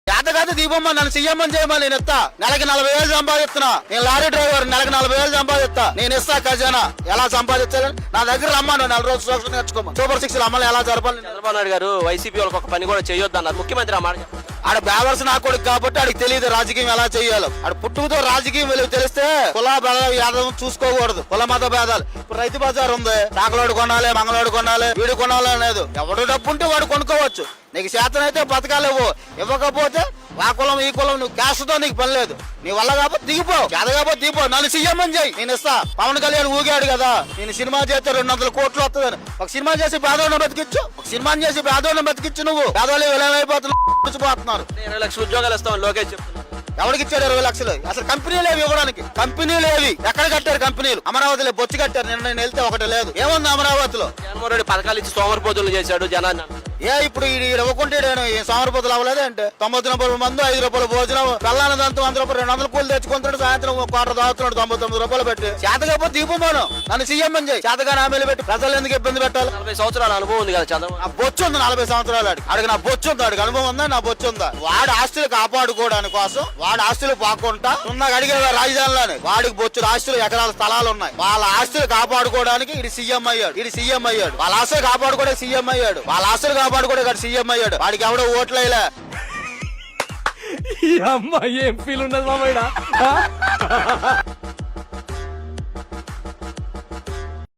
చేత కాదు దీపమ్మ నన్ను సీఎం అని చేయమని నేను ఇస్తా. నెలకి 40,000 సంపాదిస్తున్నా. నేను లారీ డ్రైవర్, నెలకి 40,000 సంపాదిస్తా. నేను ఇస్తా ఖజానా. ఎలా సంపాదించాలని నా దగ్గర రమ్మను. 4 రోజులు సోషల్ నేర్చుకోమా. సూపర్ 6 అమలు ఎలా జరపాలి. చంద్రబాబు నాయుడు గారు వైసీపీ వాళ్ళకి ఒక పని కూడా చేయొద్దు అన్నారు. ముఖ్యమంత్రి ఆ మాట చెప్పారు. ఆడ బ్యాలర్స్ నా కొడుకు కాబట్టి ఆడికి తెలియదు రాజకీయం ఎలా చేయాలో. ఆడ పుట్టుకతో రాజకీయం వెలుగు తెలిస్తే కుల భేదాలు యాదవం చూసుకోకూడదు. కుల మత భేదాలు. ఇప్పుడు రైతు బజార్ ఉంది. చాకలోడు కొనాలి, మంగళోడు కొనాలి, వీడు కొనాలి అనేది. ఎవడు డబ్బు ఉంటే వాడు కొనుక్కోవచ్చు. నీకు చేతనైతే బతకాలు ఇవ్వకపోతే ఆ కులం ఈ కులం నువ్వు క్యాస్ట్ తో నీకు పని లేదు. నీ వల్ల కాబట్టి దిగిపో. చేత కాబట్టి దిగిపో. నన్ను సీఎం అని చేయి, నేను ఇస్తా. పవన్ కళ్యాణ్ ఊగాడు కదా, నేను సినిమా చేస్తే 200 కోట్లు వస్తుందని. ఒక సినిమా చేసి పేదోళ్ళని బతికిచ్చు. ఒక సినిమాని చేసి పేదోళ్ళని బతికిచ్చు. నువ్వు పేదోళ్ళు విలమైపోతున్నారు. 20 లక్షల ఉద్యోగాలు ఇస్తామని లోకేష్ చెప్తున్నారు. ఎవరికి ఇచ్చాడు 20 లక్షలు? అసలు కంపెనీలు ఏవి ఇవ్వడానికి? కంపెనీలు ఏవి? ఎక్కడ కట్టారు కంపెనీలు? అమరావతిలో బొచ్చి కట్టారు. నేను వెళ్తే ఒకటి లేదు. ఏముంది అమరావతిలో? జగన్మోహన్ రెడ్డి పథకాలు ఇచ్చి సోమరిపోతులు చేశాడు జనాన్ని. ఇప్పుడు ఇవ్వకుంటే సోమరిపోతులు అవ్వలేదు అంటే 99 మంది 5 రూపాయలు భోజనం, కళ్ళానందంతా 100 రూపాయలు 200 కూలు తెచ్చుకుంటాడు. సాయంత్రం క్వార్టర్ తాగుతున్నాడు 99 రూపాయలు పెట్టి. చేతకపోతే దీపమాను నన్ను సీఎం అని చేయి. చేతగా హామీలు పెట్టి ప్రజలు ఎందుకు ఇబ్బంది పెట్టాలి? 40 సంవత్సరాల అనుభవం ఉంది కదా చంద్రబాబు. నా బొచ్చు ఉంది 40 సంవత్సరాలు. అడిగి నా బొచ్చు ఉంది. అడిగి అనుభవం ఉందా? నా బొచ్చు ఉందా? వాడి ఆస్తులు కాపాడుకోవడానికి కోసం వాడి ఆస్తులు పాకుండా ఉన్నాక అడిగే రాజధానిలోనే వాడికి బొచ్చు ఆస్తులు ఎకరాల స్థలాలు ఉన్నాయి. వాళ్ళ ఆస్తులు కాపాడుకోవడానికి ఇది సీఎం అయ్యాడు. ఇది సీఎం అయ్యాడు. వాళ్ళ ఆస్తులు కాపాడుకోవడానికి సీఎం అయ్యాడు. వాళ్ళ ఆస్తులు కాపాడుకోవడానికి సీఎం అయ్యాడు. వాడికి ఎవడో ఓట్లేలా. ఈ అమ్మాయి ఏం ఫీల్ ఉన్నది మామయ్య.